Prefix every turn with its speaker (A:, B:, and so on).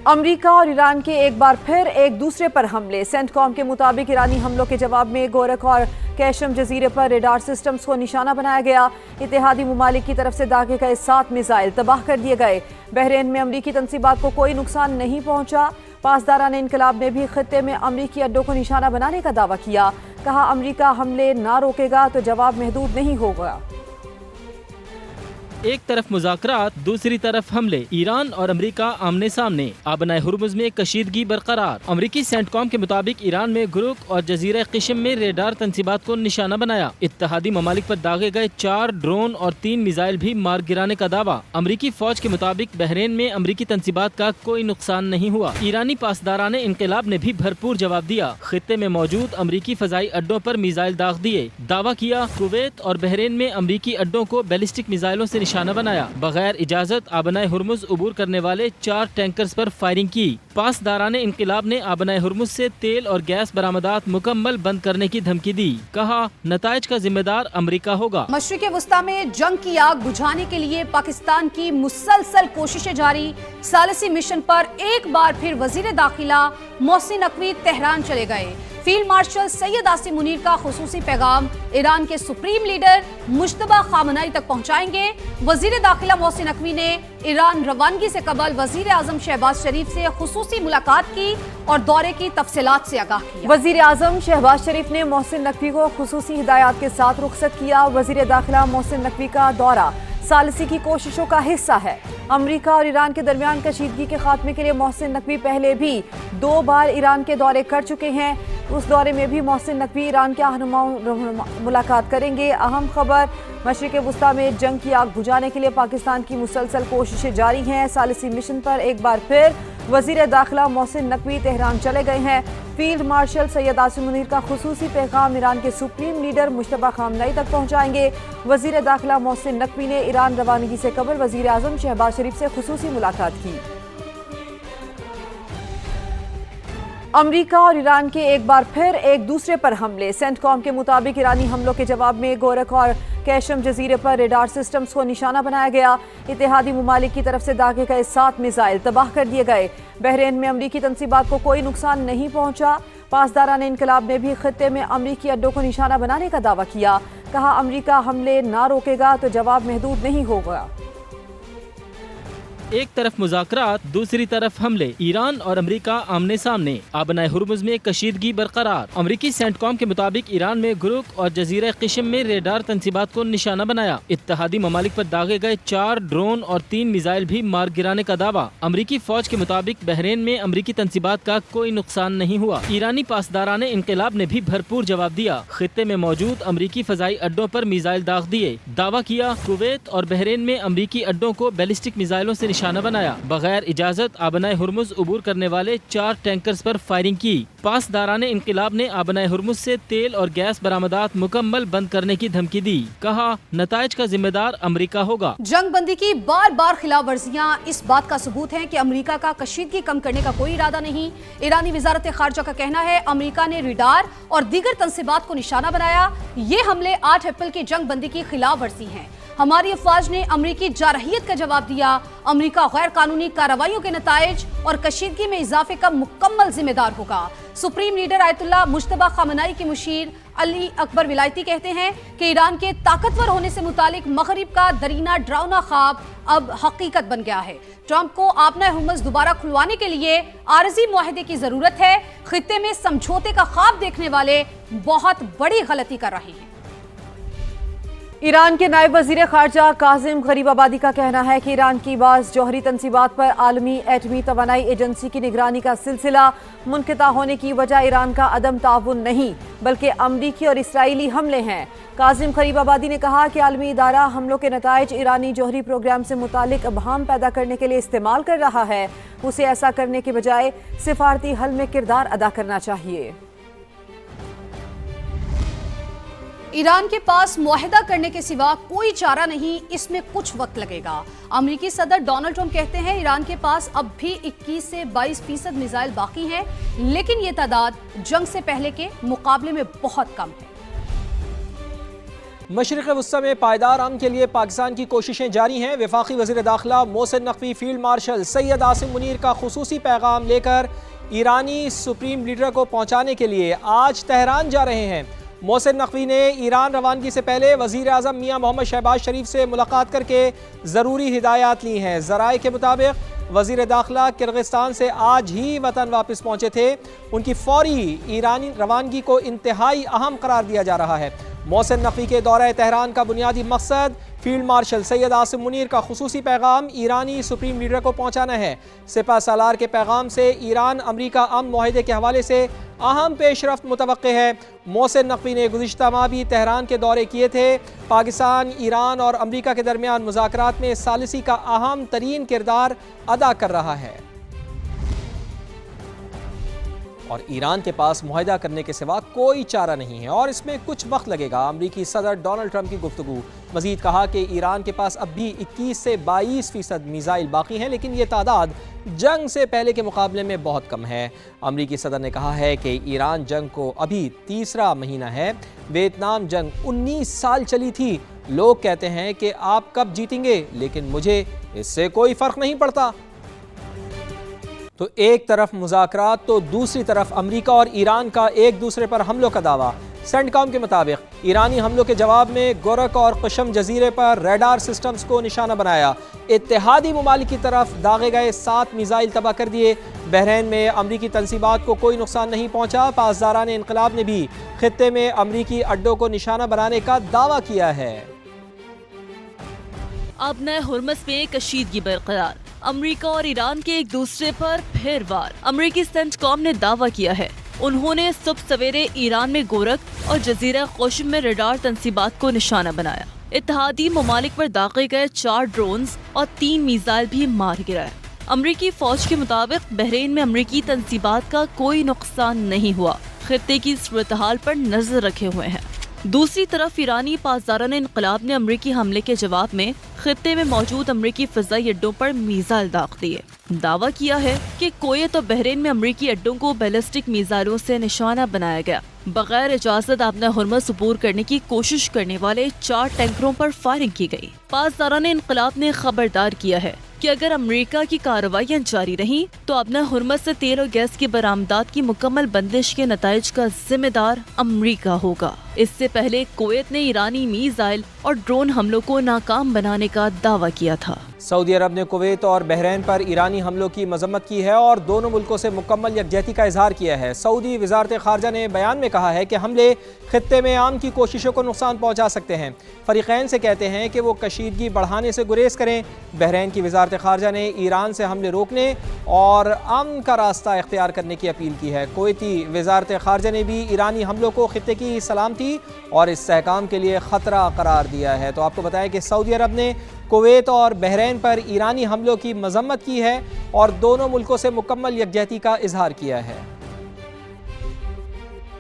A: امریکہ اور ایران کے ایک بار پھر ایک دوسرے پر حملے۔ سینٹکام کے مطابق ایرانی حملوں کے جواب میں گورک اور کیشم جزیرے پر ریڈار سسٹمز کو نشانہ بنایا گیا۔ اتحادی ممالک کی طرف سے داغے گئے 7 میزائل تباہ کر دیے گئے۔ بحرین میں امریکی تنصیبات کو کوئی نقصان نہیں پہنچا۔ پاسداران انقلاب نے بھی خطے میں امریکی اڈوں کو نشانہ بنانے کا دعویٰ کیا۔ کہا امریکہ حملے نہ روکے گا تو جواب محدود نہیں ہوگا۔
B: ایک طرف مذاکرات، دوسری طرف حملے۔ ایران اور امریکہ آمنے سامنے۔ آبنائے ہرمز میں کشیدگی برقرار۔ امریکی سینٹکام کے مطابق ایران میں گروک اور جزیرہ قشم میں ریڈار تنصیبات کو نشانہ بنایا۔ اتحادی ممالک پر داغے گئے 4 ڈرون اور 3 میزائل بھی مار گرانے کا دعویٰ۔ امریکی فوج کے مطابق بحرین میں امریکی تنصیبات کا کوئی نقصان نہیں ہوا۔ ایرانی پاسداران انقلاب نے بھی بھرپور جواب دیا۔ خطے میں موجود امریکی فضائی اڈوں پر میزائل داغ دیے۔ دعویٰ کیا کویت اور بحرین میں امریکی اڈوں کو بیلسٹک میزائلوں سے نشانہ بنایا۔ بغیر اجازت آبنائے ہرمز عبور کرنے والے 4 ٹینکرز پر فائرنگ کی۔ پاسداران انقلاب نے آبنائے ہرمز سے تیل اور گیس برآمدات مکمل بند کرنے کی دھمکی دی۔ کہا نتائج کا ذمہ دار امریکہ ہوگا۔
C: مشرق وسطیٰ میں جنگ کی آگ بجھانے کے لیے پاکستان کی مسلسل کوششیں جاری۔ ثالثی مشن پر ایک بار پھر وزیر داخلہ محسن نقوی تہران چلے گئے۔ فیلڈ مارشل سید عاصم منیر کا خصوصی پیغام ایران کے سپریم لیڈر مجتبیٰ خامنہئی تک پہنچائیں گے۔ وزیر داخلہ محسن نقوی نے ایران روانگی سے قبل وزیر اعظم شہباز شریف سے خصوصی ملاقات کی اور دورے کی تفصیلات سے آگاہ کیا۔
A: وزیر اعظم شہباز شریف نے محسن نقوی کو خصوصی ہدایات کے ساتھ رخصت کیا۔ وزیر داخلہ محسن نقوی کا دورہ ثالثی کی کوششوں کا حصہ ہے۔ امریکہ اور ایران کے درمیان کشیدگی کے خاتمے کے لیے محسن نقوی پہلے بھی 2 بار ایران کے دورے کر چکے ہیں۔ اس دورے میں بھی محسن نقوی ایران کے رہنماؤں ملاقات کریں گے۔ اہم خبر، مشرق وسطیٰ میں جنگ کی آگ بجھانے کے لیے پاکستان کی مسلسل کوششیں جاری ہیں۔ ثالثی مشن پر ایک بار پھر وزیر داخلہ محسن نقوی تہران چلے گئے ہیں۔ فیلڈ مارشل سید عاصم منیر کا خصوصی پیغام ایران کے سپریم لیڈر مجتبیٰ خامنہئی تک پہنچائیں گے۔ وزیر داخلہ محسن نقوی نے ایران روانگی سے قبل وزیر اعظم شہباز شریف سے خصوصی ملاقات کی۔ امریکہ اور ایران کے ایک بار پھر ایک دوسرے پر حملے۔ سینٹکام کے مطابق ایرانی حملوں کے جواب میں گورک اور کیشم جزیرے پر ریڈار سسٹمز کو نشانہ بنایا گیا۔ اتحادی ممالک کی طرف سے داغے گئے 7 میزائل تباہ کر دیے گئے۔ بحرین میں امریکی تنصیبات کو کوئی نقصان نہیں پہنچا۔ پاسداران انقلاب نے بھی خطے میں امریکی اڈوں کو نشانہ بنانے کا دعویٰ کیا۔ کہا امریکہ حملے نہ روکے گا تو جواب محدود نہیں ہوگا۔
B: ایک طرف مذاکرات، دوسری طرف حملے۔ ایران اور امریکہ آمنے سامنے۔ آبنائے ہرمز میں کشیدگی برقرار۔ امریکی سینٹکام کے مطابق ایران میں گروک اور جزیرہ قشم میں ریڈار تنصیبات کو نشانہ بنایا۔ اتحادی ممالک پر داغے گئے 4 ڈرون اور 3 میزائل بھی مار گرانے کا دعویٰ۔ امریکی فوج کے مطابق بحرین میں امریکی تنصیبات کا کوئی نقصان نہیں ہوا۔ ایرانی پاسداران انقلاب نے بھی بھرپور جواب دیا۔ خطے میں موجود امریکی فضائی اڈوں پر میزائل داغ دیے۔ دعویٰ کیا کویت اور بحرین میں امریکی اڈوں کو بیلسٹک میزائلوں سے نشانہ بنایا۔ بغیر اجازت آبنائے ہرمز عبور کرنے والے 4 ٹینکرز پر فائرنگ کی۔ پاسداران انقلاب نے آبنائے ہرمز سے تیل اور گیس برآمدات مکمل بند کرنے کی دھمکی دی۔ کہا نتائج کا ذمہ دار امریکہ ہوگا۔
C: جنگ بندی کی بار بار خلاف ورزیاں اس بات کا ثبوت ہیں کہ امریکہ کا کشیدگی کم کرنے کا کوئی ارادہ نہیں۔ ایرانی وزارت خارجہ کا کہنا ہے امریکہ نے ریڈار اور دیگر تنصیبات کو نشانہ بنایا۔ یہ حملے 8 اپریل کی جنگ بندی کی خلاف ورزی ہیں۔ ہماری افواج نے امریکی جارحیت کا جواب دیا۔ امریکہ غیر قانونی کارروائیوں کے نتائج اور کشیدگی میں اضافے کا مکمل ذمہ دار ہوگا۔ سپریم لیڈر آیت اللہ مجتبیٰ خامنہئی کے مشیر علی اکبر ولایتی کہتے ہیں کہ ایران کے طاقتور ہونے سے متعلق مغرب کا درینہ ڈراؤنا خواب اب حقیقت بن گیا ہے۔ ٹرمپ کو آبنائے ہرمز دوبارہ کھلوانے کے لیے عارضی معاہدے کی ضرورت ہے۔ خطے میں سمجھوتے کا خواب دیکھنے والے بہت بڑی غلطی کر رہے ہیں۔
A: ایران کے نائب وزیر خارجہ کاظم غریب آبادی کا کہنا ہے کہ ایران کی بعض جوہری تنصیبات پر عالمی ایٹمی توانائی ایجنسی کی نگرانی کا سلسلہ منقطع ہونے کی وجہ ایران کا عدم تعاون نہیں بلکہ امریکی اور اسرائیلی حملے ہیں۔ کاظم غریب آبادی نے کہا کہ عالمی ادارہ حملوں کے نتائج ایرانی جوہری پروگرام سے متعلق ابہام پیدا کرنے کے لیے استعمال کر رہا ہے۔ اسے ایسا کرنے کے بجائے سفارتی حل میں کردار ادا کرنا چاہیے۔
C: ایران کے پاس معاہدہ کرنے کے سوا کوئی چارہ نہیں، اس میں کچھ وقت لگے گا۔ امریکی صدر ڈونلڈ ٹرمپ کہتے ہیں ایران کے پاس اب بھی 21 سے 22% میزائل باقی ہیں، لیکن یہ تعداد جنگ سے پہلے کے مقابلے میں بہت کم ہے۔
D: مشرق وسطی میں پائیدار امن کے لیے پاکستان کی کوششیں جاری ہیں۔ وفاقی وزیر داخلہ محسن نقوی فیلڈ مارشل سید عاصم منیر کا خصوصی پیغام لے کر ایرانی سپریم لیڈر کو پہنچانے کے لیے آج تہران جا رہے ہیں۔ محسن نقوی نے ایران روانگی سے پہلے وزیر اعظم میاں محمد شہباز شریف سے ملاقات کر کے ضروری ہدایات لی ہیں۔ ذرائع کے مطابق وزیر داخلہ کرغزستان سے آج ہی وطن واپس پہنچے تھے۔ ان کی فوری ایرانی روانگی کو انتہائی اہم قرار دیا جا رہا ہے۔ محسن نقوی کے دورہ تہران کا بنیادی مقصد فیلڈ مارشل سید عاصم منیر کا خصوصی پیغام ایرانی سپریم لیڈر کو پہنچانا ہے۔ سپہ سالار کے پیغام سے ایران امریکہ امن معاہدے کے حوالے سے اہم پیش رفت متوقع ہے۔ محسن نقوی نے گزشتہ ماہ بھی تہران کے دورے کیے تھے۔ پاکستان، ایران اور امریکہ کے درمیان مذاکرات میں ثالثی کا اہم ترین کردار ادا کر رہا ہے اور ایران کے پاس معاہدہ کرنے کے سوا کوئی چارہ نہیں ہے اور اس میں کچھ وقت لگے گا۔ امریکی صدر ڈونلڈ ٹرمپ کی گفتگو۔ مزید کہا کہ ایران کے پاس اب بھی 21 سے 22% میزائل باقی ہیں، لیکن یہ تعداد جنگ سے پہلے کے مقابلے میں بہت کم ہے۔ امریکی صدر نے کہا ہے کہ ایران جنگ کو ابھی تیسرا مہینہ ہے۔ ویتنام جنگ 19 سال چلی تھی۔ لوگ کہتے ہیں کہ آپ کب جیتیں گے، لیکن مجھے اس سے کوئی فرق نہیں پڑتا۔ تو ایک طرف مذاکرات تو دوسری طرف امریکہ اور ایران کا ایک دوسرے پر حملوں کا دعویٰ۔ سینٹ کام کے مطابق ایرانی حملوں کے جواب میں گورک اور قشم جزیرے پر ریڈار سسٹمز کو نشانہ بنایا۔ اتحادی ممالک کی طرف داغے گئے 7 میزائل تباہ کر دیے۔ بحرین میں امریکی تنصیبات کو کوئی نقصان نہیں پہنچا۔ پاسداران انقلاب نے بھی خطے میں امریکی اڈوں کو نشانہ بنانے کا دعویٰ کیا ہے۔
E: اب نئے ہرمز میں کشیدگی برقرار۔ امریکہ اور ایران کے ایک دوسرے پر پھر وار۔ امریکی سینٹ کام نے دعویٰ کیا ہے انہوں نے صبح سویرے ایران میں گورک اور جزیرہ قشم میں ریڈار تنصیبات کو نشانہ بنایا۔ اتحادی ممالک پر داغے گئے 4 ڈرونز اور 3 میزائل بھی مار گرائے۔ امریکی فوج کے مطابق بحرین میں امریکی تنصیبات کا کوئی نقصان نہیں ہوا۔ خطے کی صورتحال پر نظر رکھے ہوئے ہیں۔ دوسری طرف ایرانی پاسداران انقلاب نے امریکی حملے کے جواب میں خطے میں موجود امریکی فضائی اڈوں پر میزائل داغ دیے۔ دعویٰ کیا ہے کہ کویت اور بحرین میں امریکی اڈوں کو بیلسٹک میزائلوں سے نشانہ بنایا گیا۔ بغیر اجازت آبنہ ہرمز عبور کرنے کی کوشش کرنے والے 4 ٹینکروں پر فائرنگ کی گئی۔ پاسداران انقلاب نے خبردار کیا ہے کہ اگر امریکہ کی کارروائیاں جاری رہیں تو آبنہ ہرمز سے تیل اور گیس کی برآمدات کی مکمل بندش کے نتائج کا ذمہ دار امریکہ ہوگا۔ اس سے پہلے کویت نے ایرانی میزائل اور ڈرون حملوں کو ناکام بنانے کا دعویٰ کیا تھا۔
D: سعودی عرب نے کویت اور بحرین پر ایرانی حملوں کی مذمت کی ہے اور دونوں ملکوں سے مکمل یکجہتی کا اظہار کیا ہے۔ سعودی وزارت خارجہ نے بیان میں کہا ہے کہ حملے خطے میں امن کی کوششوں کو نقصان پہنچا سکتے ہیں۔ فریقین سے کہتے ہیں کہ وہ کشیدگی بڑھانے سے گریز کریں۔ بحرین کی وزارت خارجہ نے ایران سے حملے روکنے اور امن کا راستہ اختیار کرنے کی اپیل کی ہے۔ کویتی وزارت خارجہ نے بھی ایرانی حملوں کو خطے کی سلامتی اور استحکام کے لیے خطرہ قرار دیا ہے۔ تو آپ کو بتائیں کہ سعودی عرب نے کویت اور بحرین پر ایرانی حملوں کی مذمت کی ہے اور دونوں ملکوں سے مکمل یکجہتی کا اظہار کیا ہے۔